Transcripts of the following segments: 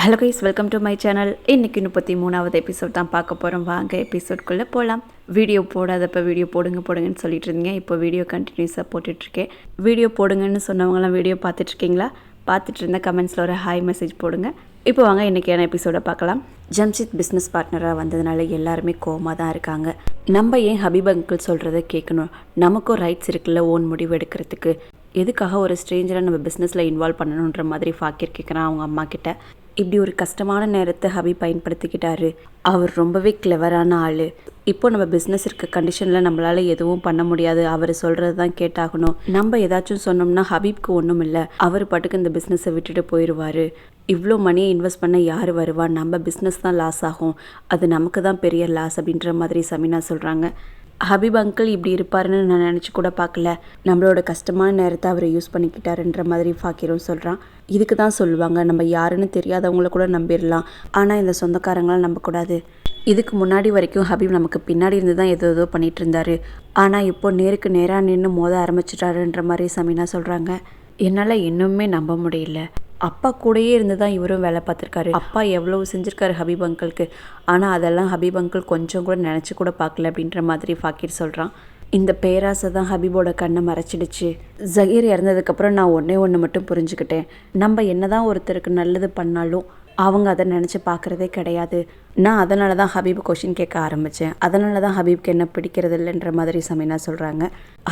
Hello guys, welcome to my channel. இன்றைக்கி 33வது episode தான் பார்க்க போகிறோம். வாங்க எபிசோட்குள்ளே போகலாம். வீடியோ போடாதப்போ வீடியோ போடுங்கன்னு சொல்லிட்டு இருந்தீங்க. இப்போ வீடியோ கண்டினியூஸாக போட்டுட்ருக்கேன். வீடியோ போடுங்கன்னு சொன்னவங்களாம் வீடியோ பார்த்துட்ருக்கீங்களா? பார்த்துட்டு இருந்தால் கமெண்ட்ஸில் ஒரு ஹாய் மெசேஜ் போடுங்க. இப்போ வாங்க இன்றைக்கியான எபிசோடை பார்க்கலாம். ஜம்ஷித் பிஸ்னஸ் பார்ட்னராக வந்ததுனால எல்லாருமே கோமாக தான் இருக்காங்க. நம்ம ஏன் ஹபீப் அங்கிள் சொல்கிறத கேட்கணும்? நமக்கும் ரைட்ஸ் இருக்குல்ல ஓன் முடிவு எடுக்கிறதுக்கு. எதுக்காக ஒரு ஸ்ட்ரேஞ்சரை நம்ம பிஸ்னஸில் இன்வால்வ் பண்ணணுன்ற மாதிரி ஃபாக்கிர் கேட்குறான் அவங்க அம்மா கிட்ட. இப்படி ஒரு கஷ்டமான நேரத்தை ஹபீப் பயன்படுத்திக்கிட்டாரு. அவர் ரொம்பவே கிளவரான ஆள். இப்போ நம்ம பிஸ்னஸ் இருக்க கண்டிஷனில் நம்மளால் எதுவும் பண்ண முடியாது. அவர் சொல்கிறது தான் கேட்டாகணும். நம்ம ஏதாச்சும் சொன்னோம்னா ஹபீப்க்கு ஒன்றும் இல்லை, அவர் பாட்டுக்கு இந்த பிஸ்னஸை விட்டுட்டு போயிடுவார். இவ்வளோ மணியை இன்வெஸ்ட் பண்ண யார் வருவா? நம்ம பிஸ்னஸ் தான் லாஸ் ஆகும், அது நமக்கு தான் பெரிய லாஸ் அப்படின்ற மாதிரி சமீனா சொல்கிறாங்க. ஹபீப் அங்கிள் இப்படி இருப்பாருன்னு நான் நினச்சி கூட பார்க்கல. நம்மளோட கஷ்டமான நேரத்தை அவர் யூஸ் பண்ணிக்கிட்டாருன்ற மாதிரி ஃபாக்கிரும் சொல்கிறான். இதுக்கு தான் சொல்லுவாங்க, நம்ம யாருன்னு தெரியாதவங்கள கூட நம்பிடலாம், ஆனால் இந்த சொந்தக்காரங்களாம் நம்பக்கூடாது. இதுக்கு முன்னாடி வரைக்கும் ஹபீப் நமக்கு பின்னாடி இருந்து தான் ஏதோ பண்ணிகிட்டு இருந்தார். ஆனால் இப்போ நேருக்கு நேராக நின்று மோத ஆரம்பிச்சிட்டாருன்ற மாதிரி சமீனா சொல்கிறாங்க. என்னால் இன்னுமே நம்ப முடியல. அப்பா கூடயே இருந்து தான் இவரும் வேலை பார்த்துருக்காரு. அப்பா எவ்வளோ செஞ்சுருக்காரு ஹபீப் அங்கிளுக்கு. ஆனால் அதெல்லாம் ஹபீப் அங்கிள் கொஞ்சம் கூட நினச்சி கூட பார்க்கல அப்படின்ற மாதிரி ஃபாக்கிர் சொல்கிறான். இந்த பேராசை தான் ஹபீபோட கண்ணை மறைச்சிடுச்சு. ஜஹீர் இறந்ததுக்கப்புறம் நான் ஒன்று மட்டும் புரிஞ்சுக்கிட்டேன். நம்ம என்ன தான் ஒருத்தருக்கு நல்லது பண்ணாலும் அவங்க அதை நினச்சி பார்க்குறதே கிடையாது. நான் அதனால தான் ஹபீப் கொஷின் கேட்க ஆரம்பித்தேன். அதனால தான் ஹபீப்க்கு என்ன பிடிக்கிறது இல்லைன்ற மாதிரி சமீனா சொல்கிறாங்க.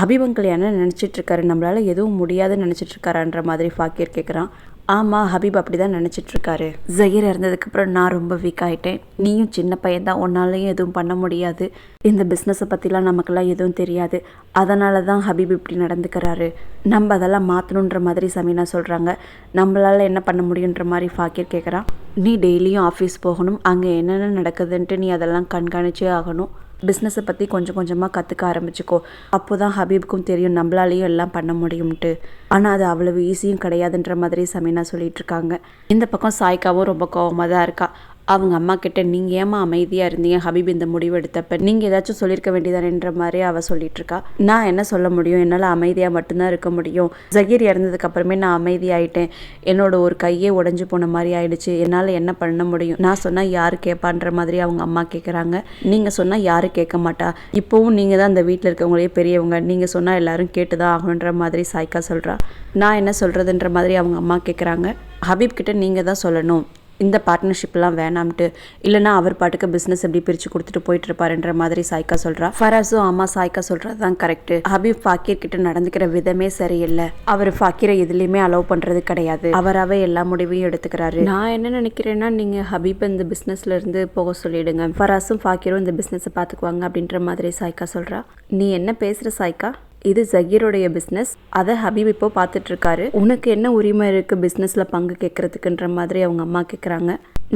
ஹபீப் அங்கிள் என்ன நினச்சிட்ருக்காரு? நம்மளால் எதுவும் முடியாதுன்னு நினச்சிட்ருக்காரான்ற மாதிரி ஃபாக்கிர் கேட்குறான். ஆமாம், ஹபீப் அப்படி தான் நினச்சிட்ருக்காரு. ஜஹீர் இறந்ததுக்கப்புறம் நான் ரொம்ப வீக் ஆகிட்டேன். நீயும் சின்ன பையன் தான், உன்னாலையும் எதுவும் பண்ண முடியாது. இந்த பிஸ்னஸை பற்றிலாம் நமக்கெல்லாம் எதுவும் தெரியாது. அதனால தான் ஹபீப் இப்படி நடந்துக்கிறாரு. நம்ம அதெல்லாம் மாற்றணுன்ற மாதிரி சமீனா சொல்கிறாங்க. நம்மளால் என்ன பண்ண முடியுன்ற மாதிரி ஃபாக்கிர் கேட்குறான். நீ டெய்லியும் ஆஃபீஸ் போகணும், அங்கே என்னென்ன நடக்குதுன்ட்டு நீ அதெல்லாம் கண்காணிச்சே ஆகணும். பிஸ்னஸை பற்றி கொஞ்சம் கொஞ்சமாக கற்றுக்க ஆரம்பிச்சுக்கோ. அப்போ தான் ஹபீபுக்கும் தெரியும் நம்மளாலேயும் எல்லாம் பண்ண முடியும்ட்டு. ஆனால் அது அவ்வளவு ஈஸியும் கிடையாதுன்ற மாதிரி சமீனா சொல்லிட்டு இருக்காங்க. இந்த பக்கம் சாய்க்காவும் ரொம்ப கோவமாக தான் இருக்கா. அவங்க அம்மா கிட்ட, நீங்கள் ஏமா அமைதியாக இருந்தீங்க ஹபீப் இந்த முடிவு எடுத்தப்ப? நீங்கள் ஏதாச்சும் சொல்லியிருக்க வேண்டியதானேன்ற மாதிரி அவள் சொல்லிட்டு இருக்கா. நான் என்ன சொல்ல முடியும்? என்னால் அமைதியாக மட்டும்தான் இருக்க முடியும். ஜஹீர் இறந்ததுக்கு அப்புறமே நான் அமைதியாயிட்டேன். என்னோட ஒரு கையே உடஞ்சி போன மாதிரி ஆயிடுச்சு. என்னால் என்ன பண்ண முடியும்? நான் சொன்னால் யார் கேட்பான்ற மாதிரி அவங்க அம்மா கேட்குறாங்க. நீங்கள் சொன்னால் யாரும் கேட்க மாட்டா. இப்போவும் நீங்கள் தான் அந்த வீட்டில் இருக்கவங்களே பெரியவங்க. நீங்கள் சொன்னால் எல்லாரும் கேட்டு தான் ஆகணுன்ற மாதிரி சாய்க்கா சொல்கிறா. நான் என்ன சொல்கிறதுன்ற மாதிரி அவங்க அம்மா கேட்குறாங்க. ஹபீப் கிட்ட நீங்கள் தான் சொல்லணும், இந்த பார்ட்னர்ஷிப்லாம் வேணாம்ட்டு. இல்லைனா அவர் பாட்டுக்கு பிஸ்னஸ் எப்படி பிரித்து கொடுத்துட்டு போயிட்டு இருப்பாருன்ற மாதிரி சாய்க்கா சொல்கிறா. ஃபராஸும் ஆமாம், சாய்க்கா சொல்கிறது தான் கரெக்டு. ஹபீப் ஃபாக்கிர் கிட்ட நடந்துக்கிற விதமே சரியில்லை. அவர் ஃபாக்கிரை எதுலேயுமே அலோவ் பண்ணுறது கிடையாது. அவராகவே எல்லா முடிவையும் எடுத்துக்கிறாரு. நான் என்ன நினைக்கிறேன்னா, நீங்கள் ஹபீப் இந்த பிஸ்னஸ்லேருந்து போக சொல்லிவிடுங்க. ஃபராஸும் ஃபாக்கிரும் இந்த பிஸ்னஸை பார்த்துக்குவாங்க அப்படின்ற மாதிரி சாய்க்கா சொல்கிறா. நீ என்ன பேசுகிற சாய்க்கா? இது ஜஹீருடைய பிஸ்னஸ், அதை ஹபீப் இப்போ பார்த்துட்ருக்காரு. உனக்கு என்ன உரிமை இருக்குது பிஸ்னஸில் பங்கு கேட்குறதுக்குன்ற மாதிரி அவங்க அம்மா கேட்குறாங்க.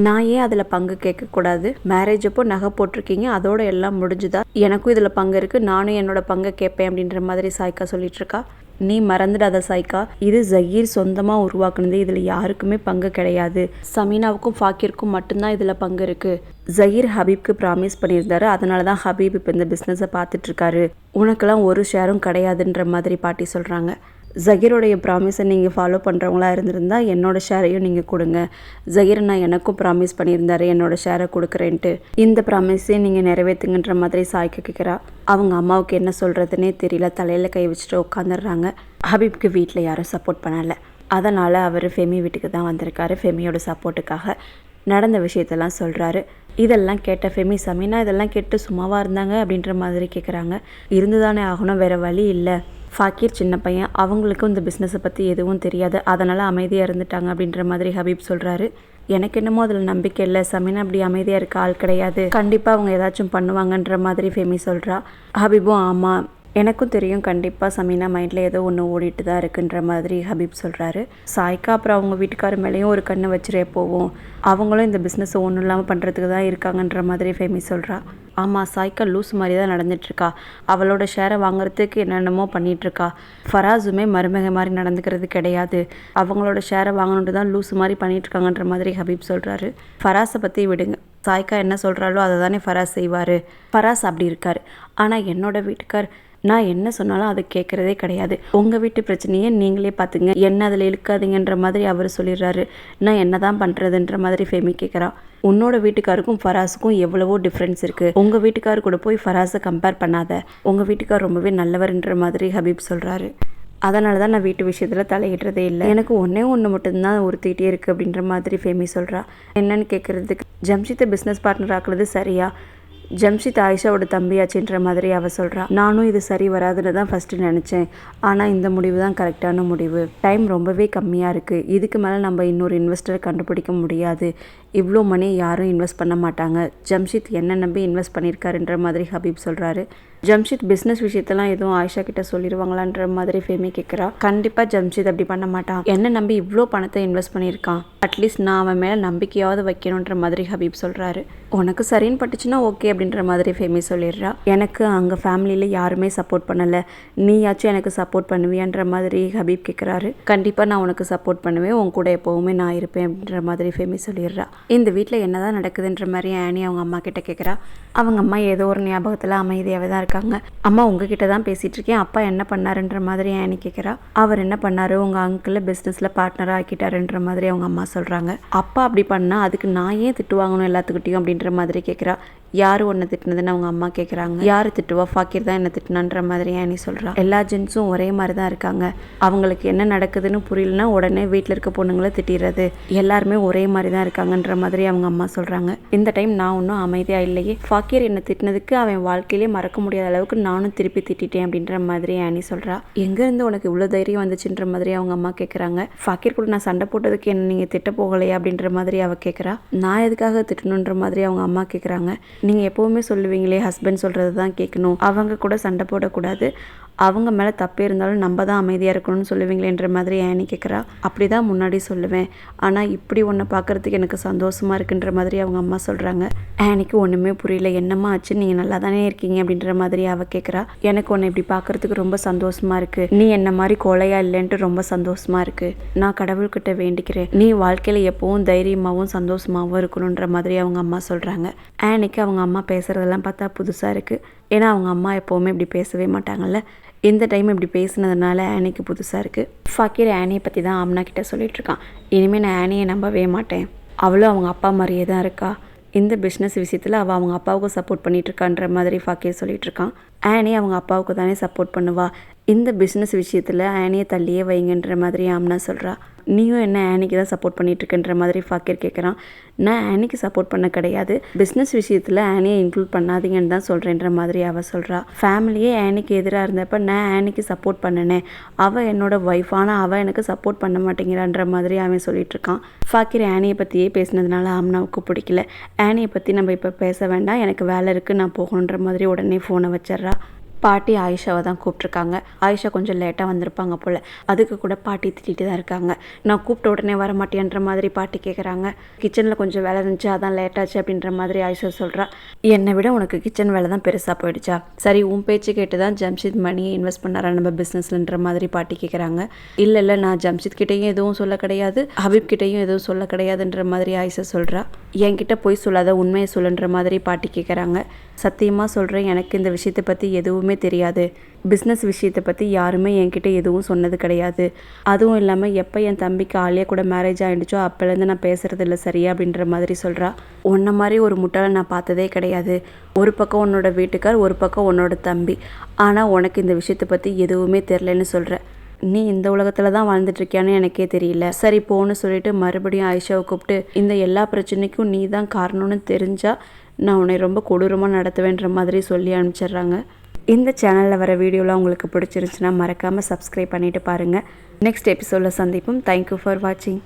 நான் ஏன் அதில் பங்கு கேட்கக்கூடாது? மேரேஜ் அப்போ நகை போட்டிருக்கீங்க, அதோட எல்லாம் முடிஞ்சுதா? எனக்கும் இதில் பங்கு இருக்குது, நானும் என்னோட பங்கை கேட்பேன் அப்படின்ற மாதிரி சாய்க்கா சொல்லிட்டு இருக்கா. நீ மறந்துடாத சாய்க்கா, இது ஜஹீர் சொந்தமாக உருவாக்குனது. இதில் யாருக்குமே பங்கு கிடையாது. சமீனாவுக்கும் ஃபாக்கிருக்கும் மட்டும்தான் இதில் பங்கு இருக்குது. ஜஹீர் ஹபீப்க்கு ப்ராமிஸ் பண்ணியிருந்தாரு. அதனால தான் ஹபீப் இப்போ இந்த பிஸ்னஸை பார்த்துட்ருக்காரு. உனக்கெல்லாம் ஒரு ஷேரும் கிடையாதுன்ற மாதிரி பாட்டி சொல்கிறாங்க. ஜஹீரோடைய ப்ராமிஸை நீங்கள் ஃபாலோ பண்ணுறவங்களா இருந்திருந்தால் என்னோடய ஷேரையும் நீங்கள் கொடுங்க. ஜஹீர் நான் எனக்கும் ப்ராமிஸ் பண்ணியிருந்தாரு என்னோடய ஷேரை கொடுக்குறேன்ட்டு. இந்த ப்ராமிஸையும் நீங்கள் நிறைவேற்றுங்கன்ற மாதிரி சாய்க்க கேட்குறா. அவங்க அம்மாவுக்கு என்ன சொல்கிறதுனே தெரியல. தலையில் கை வச்சுட்டு உட்காந்துடுறாங்க. ஹபீப்க்கு வீட்டில் யாரும் சப்போர்ட் பண்ணலை. அதனால் அவர் ஃபெமி வீட்டுக்கு தான் வந்திருக்காரு. ஃபெமியோட சப்போர்ட்டுக்காக நடந்த விஷயத்தெல்லாம் சொல்கிறாரு. இதெல்லாம் கேட்ட ஃபெமி, சமீனா இதெல்லாம் கேட்டு சும்மாவாக இருந்தாங்க அப்படின்ற மாதிரி கேட்குறாங்க. இருந்து தானே ஆகணும், வேறு வழி இல்லை. ஃபாக்கிர் சின்ன பையன், அவங்களுக்கும் இந்த பிஸ்னஸை பற்றி எதுவும் தெரியாது, அதனால் அமைதியாக இருந்துட்டாங்க அப்படின்ற மாதிரி ஹபீப் சொல்கிறாரு. எனக்கு என்னமோ அதில் நம்பிக்கை இல்லை. சமீனா அப்படி அமைதியாக இருக்க ஆள் கிடையாது. கண்டிப்பாக அவங்க ஏதாச்சும் பண்ணுவாங்கன்ற மாதிரி ஃபெமி சொல்கிறா. ஹபீபும் ஆமாம், எனக்கும் தெரியும், கண்டிப்பாக சமீனா மைண்டில் ஏதோ ஒன்று ஓடிட்டு தான் இருக்குன்ற மாதிரி ஹபீப் சொல்கிறாரு. சாய்க்கா அப்புறம் அவங்க வீட்டுக்கார மேலேயும் ஒரு கண்ணை வச்சுரே போவோம். அவங்களும் இந்த பிஸ்னஸை ஒன்றும் இல்லாமல் பண்ணுறதுக்கு தான் இருக்காங்கன்ற மாதிரி ஃபெமி சொல்கிறா. ஆமாம், சாய்க்கா லூஸ் மாதிரி தான் நடந்துகிட்ருக்கா. அவளோட ஷேரை வாங்குறதுக்கு என்னென்னமோ பண்ணிகிட்ருக்கா. ஃபராஸுமே மருமக மாதிரி நடந்துக்கிறது கிடையாது. அவங்களோட ஷேரை வாங்கணுன்ட்டு தான் லூஸ் மாதிரி பண்ணிகிட்ருக்காங்கன்ற மாதிரி ஹபீப் சொல்கிறாரு. ஃபராஸை பற்றி விடுங்க, சாய்க்கா என்ன சொல்கிறாளோ அதை தானே ஃபராஸ் செய்வார். ஃபராஸ் அப்படி இருக்கார். ஆனால் என்னோடய வீட்டுக்கார் நான் என்ன சொன்னாலும் அது கேட்குறதே கிடையாது. உங்கள் வீட்டு பிரச்சனையை நீங்களே பார்த்துங்க, என்ன அதில் இழுக்காதீங்கன்ற மாதிரி அவர் சொல்லிடுறாரு. நான் என்ன தான் பண்ணுறதுன்ற மாதிரி ஃபெமி கேட்குறா. உன்னோட வீட்டுக்காருக்கும் ஃபராஸுக்கும் எவ்வளவோ டிஃப்ரென்ஸ் இருக்குது. உங்கள் வீட்டுக்கார் கூட போய் ஃபராஸை கம்பேர் பண்ணாத. உங்கள் வீட்டுக்கார் ரொம்பவே நல்லவர்ன்ற மாதிரி ஹபீப் சொல்கிறாரு. அதனால தான் நான் வீட்டு விஷயத்தில் தலையிடுறதே இல்லை. எனக்கு ஒன்று மட்டும்தான் உறுத்திட்டே இருக்குது அப்படின்ற மாதிரி ஃபெமி சொல்கிறா. என்னன்னு கேட்குறதுக்கு, ஜம்ஷித்தை பிஸ்னஸ் பார்ட்னர் ஆக்குறது சரியா? ஜம்ஷித் ஆயிஷாவோட தம்பியாச்சுன்ற மாதிரி அவள் சொல்கிறா. நானும் இது சரி வராதுன்னு தான் ஃபஸ்ட்டு நினச்சேன். ஆனால் இந்த முடிவு தான் கரெக்டான முடிவு. டைம் ரொம்பவே கம்மியாக இருக்குது. இதுக்கு மேலே நம்ம இன்னொரு இன்வெஸ்டரை கண்டுபிடிக்க முடியாது. இவ்வளோ மணி யாரும் இன்வெஸ்ட் பண்ண மாட்டாங்க. ஜம்ஷித் என்ன நம்பி இன்வெஸ்ட் பண்ணியிருக்காருன்ற மாதிரி ஹபீப் சொல்கிறாரு. ஜம்ஷித் பிஸ்னஸ் விஷயத்தெல்லாம் எதுவும் ஆயிஷா கிட்ட சொல்லிடுவாங்களான்ற மாதிரி ஃபெமி கேட்குறா. கண்டிப்பாக ஜம்ஷித் அப்படி பண்ண மாட்டான். என்ன நம்பி இவ்வளோ பணத்தை இன்வெஸ்ட் பண்ணியிருக்கான். அட்லீஸ்ட் நான் அவன் மேலே நம்பிக்கையாவது வைக்கணுன்ற மாதிரி ஹபீப் சொல்கிறாரு. உனக்கு சரின்னு பட்டுச்சுன்னா ஓகே அப்படின்ற மாதிரி ஃபெமி சொல்லிடுறா. எனக்கு அங்கே ஃபேமிலியில் யாருமே சப்போர்ட் பண்ணலை, நீயாச்சும் எனக்கு சப்போர்ட் பண்ணுவியான்ற மாதிரி ஹபீப் கேட்குறாரு. கண்டிப்பாக நான் உனக்கு சப்போர்ட் பண்ணுவேன், உன் கூட எப்போவுமே நான் இருப்பேன் அப்படின்ற மாதிரி ஃபெமி சொல்லிடுறா. இந்த வீட்டில் என்ன தான் நடக்குதுன்ற மாதிரி ஆனி அவங்க அம்மா கிட்ட கேட்குறா. அவங்க அம்மா ஏதோ ஒரு ஞாபகத்தில் அமைதியாகவே தான் இருக்காங்க. அம்மா உங்ககிட்ட தான் பேசிகிட்டு இருக்கேன், அப்பா என்ன பண்ணாருன்ற மாதிரி ஆனி கேட்குறா. அவர் என்ன பண்ணாரு, உங்கள் அங்கிள் பிஸ்னஸில் பார்ட்னராக ஆக்கிட்டாருன்ற மாதிரி அவங்க அம்மா சொல்கிறாங்க. அப்பா அப்படி பண்ணால் அதுக்கு நான் ஏன் திட்டு வாங்கணும் எல்லாத்துக்கிட்டையும் அப்படின்ற மாதிரி கேட்குறா. யார் ஒன்று திட்டினதுன்னு அவங்க அம்மா கேட்குறாங்க. யார் திட்டுவா, ஃபாக்கிர் தான் என்ன திட்டினான்ற மாதிரி ஆனி சொல்கிறா. எல்லா ஜென்ஸும் ஒரே மாதிரி தான் இருக்காங்க. அவங்களுக்கு என்ன நடக்குதுன்னு புரியலன்னா உடனே வீட்டில் இருக்க பொண்ணுங்களை திட்டிடுறது. எல்லாருமே ஒரே மாதிரி தான் இருக்காங்கன்ற மாதிரி அவங்க அம்மா சொல்கிறாங்க. இந்த டைம் நான் ஒன்றும் அமைதியாக இல்லையே, ஃபாக்கிர் என்னை திட்டினதுக்கு அவன் வாழ்க்கையிலே மறக்க முடியாத அளவுக்கு நானும் திருப்பி திட்டிட்டேன் அப்படின்ற மாதிரி ஆனி சொல்கிறா. எங்கேருந்து உனக்கு இவ்வளோ தைரியம் வந்துச்சுன்ற மாதிரி அவங்க அம்மா கேட்குறாங்க. ஃபாக்கிர் கூட நான் சண்டை போட்டதுக்கு என்ன நீங்கள் திட்ட போகலையா அப்படின்ற மாதிரி அவள் கேட்குறா. நான் எதுக்காக திட்டணுன்ற மாதிரி அவங்க அம்மா கேட்குறாங்க. நீங்கள் எப்போவுமே சொல்லுவீங்களே ஹஸ்பண்ட் சொல்கிறது தான் கேட்கணும், அவங்க கூட சண்டை போடக்கூடாது, அவங்க மேலே தப்பே இருந்தாலும் நம்ம தான் அமைதியாக இருக்கணும்னு சொல்லுவீங்களேன்ற மாதிரி ஆனி கேட்குறா. அப்படி தான் முன்னாடி சொல்லுவேன், ஆனால் இப்படி ஒன்றை பார்க்குறதுக்கு எனக்கு சந்தோஷமாக இருக்குன்ற மாதிரி அவங்க அம்மா சொல்கிறாங்க. ஆனிக்கு ஒன்றுமே புரியல. என்னம்மா ஆச்சு, நீங்கள் நல்லா தானே இருக்கீங்க அப்படின்ற மாதிரி அவள் கேட்குறா. எனக்கு ஒன்று இப்படி பார்க்குறதுக்கு ரொம்ப சந்தோஷமாக இருக்குது. நீ என்ன மாதிரி கொலையா இல்லைன்ட்டு ரொம்ப சந்தோஷமாக இருக்குது. நான் கடவுள்கிட்ட வேண்டிக்கிறேன், நீ வாழ்க்கையில் எப்போவும் தைரியமாகவும் சந்தோஷமாகவும் இருக்கணுன்ற மாதிரி அவங்க அம்மா சொல்கிறாங்க. ஆனிக்கு அவங்க அம்மா பேசுகிறதெல்லாம் பார்த்தா புதுசாக இருக்குது. ஏன்னா அவங்க அம்மா எப்போவுமே இப்படி பேசவே மாட்டாங்கல்ல. இந்த டைம் இப்படி பேசுனதுனால ஆனிக்கு புதுசாக இருக்குது. ஃபாக்கிர் ஆனியை பற்றி தான் ஆம்னா கிட்ட சொல்லிகிட்ருக்கான். இனிமேல் நான் ஆனியை நம்பவே மாட்டேன், அவளும் அவங்க அப்பா மாதிரியே தான் இருக்கா. இந்த பிஸ்னஸ் விஷயத்தில் அவள் அவங்க அப்பாவுக்கு சப்போர்ட் பண்ணிகிட்ருக்கான்ற மாதிரி ஃபாக்கிர் சொல்லிகிட்ருக்கான். ஆனி அவங்க அப்பாவுக்கு தானே சப்போர்ட் பண்ணுவா. இந்த பிஸ்னஸ் விஷயத்தில் ஆனியை தள்ளியே வைங்கன்ற மாதிரி ஆம்னா சொல்கிறா. நீயும் என்ன ஆனிக்கு தான் சப்போர்ட் பண்ணிகிட்ருக்குன்ற மாதிரி ஃபாக்கிர் கேட்குறான். நான் ஆனிக்கு சப்போர்ட் பண்ண கிடையாது, பிஸ்னஸ் விஷயத்தில் ஆனியை இன்க்ளூட் பண்ணாதீங்கன்னு தான் சொல்கிறேன்ற மாதிரி அவள் சொல்கிறா. ஃபேமிலியே ஆனிக்கு எதிராக இருந்தப்போ நான் ஆனிக்கு சப்போர்ட் பண்ணினேன், அவள் என்னோட ஒய்ஃப், ஆனால் அவள் எனக்கு சப்போர்ட் பண்ண மாட்டேங்கிறான்ற மாதிரி அவன் சொல்லிகிட்ருக்கான். ஃபாக்கிர் ஆனியை பற்றியே பேசினதுனால ஆம்னாவுக்கு பிடிக்கல. ஆனியை பற்றி நம்ம இப்போ பேச வேண்டாம், எனக்கு வேலை இருக்குது, நான் போகணுன்ற மாதிரி உடனே ஃபோனை வச்சிட்றா. பாட்டி ஆயிஷாவை தான் கூப்பிட்ருக்காங்க. ஆயிஷா கொஞ்சம் லேட்டாக வந்திருப்பாங்க போல், அதுக்கு கூட பாட்டி திட்டிகிட்டு தான் இருக்காங்க. நான் கூப்பிட்ட உடனே வர மாட்டேன்ற மாதிரி பாட்டி கேட்குறாங்க. கிச்சனில் கொஞ்சம் வேலை இருந்துச்சு, அதான் லேட்டாச்சு அப்படின்ற மாதிரி ஆயிஷா சொல்கிறா. என்னை விட உனக்கு கிச்சன் வேலை தான் பெருசாக போயிடுச்சா? சரி, உன் பேச்சு கேட்டு தான் ஜம்ஷித் மணியை இன்வெஸ்ட் பண்ணாரா நம்ம பிஸ்னஸ்லன்ற மாதிரி பாட்டி கேட்குறாங்க. இல்லை நான் ஜம்ஷித் கிட்டேயும் எதுவும் சொல்ல கிடையாது, ஹபீப் கிட்டேயும் எதுவும் சொல்ல கிடையாதுன்ற மாதிரி ஆயிஷா சொல்கிறா. என்கிட்ட போய் சொல்லாத, உண்மையை சொல்லுன்ற மாதிரி பாட்டி கேட்குறாங்க. சத்தியமாக சொல்கிறேன், எனக்கு இந்த விஷயத்தை பற்றி எதுவுமே தெரியாது. பிஸ்னஸ் விஷயத்தை பற்றி யாருமே என்கிட்ட எதுவும் சொன்னது கிடையாது. அதுவும் இல்லாமல் எப்போ என் தம்பிக்கு ஆலியா கூட மேரேஜ் ஆகிடுச்சோ அப்போலேருந்து நான் பேசுகிறது இல்லை சரியா அப்படின்ற மாதிரி சொல்கிறா. உன்ன மாதிரி ஒரு முட்டாளை நான் பார்த்ததே கிடையாது. ஒரு பக்கம் உன்னோட வீட்டுக்கார், ஒரு பக்கம் உன்னோட தம்பி, ஆனால் உனக்கு இந்த விஷயத்தை பற்றி எதுவுமே தெரிலன்னு சொல்கிற. நீ இந்த உலகத்தில் தான் வாழ்ந்துட்டுருக்கியான்னு எனக்கே தெரியல. சரி போன்னு சொல்லிட்டு மறுபடியும் ஆயிஷாவை கூப்பிட்டு, இந்த எல்லா பிரச்சனைக்கும் நீ தான் காரணம்னு தெரிஞ்சால் நான் உன்னை ரொம்ப கொடூரமாக நடத்துவேன்ற மாதிரி சொல்லி அனுப்பிச்சிடுறாங்க. இந்த சேனலில் வர வீடியோலாம் உங்களுக்கு பிடிச்சிருந்துச்சுன்னா மறக்காமல் சப்ஸ்கிரைப் பண்ணிவிட்டு பாருங்கள். நெக்ஸ்ட் எபிசோடில் சந்திப்போம். தேங்க்யூ ஃபார் வாட்சிங்.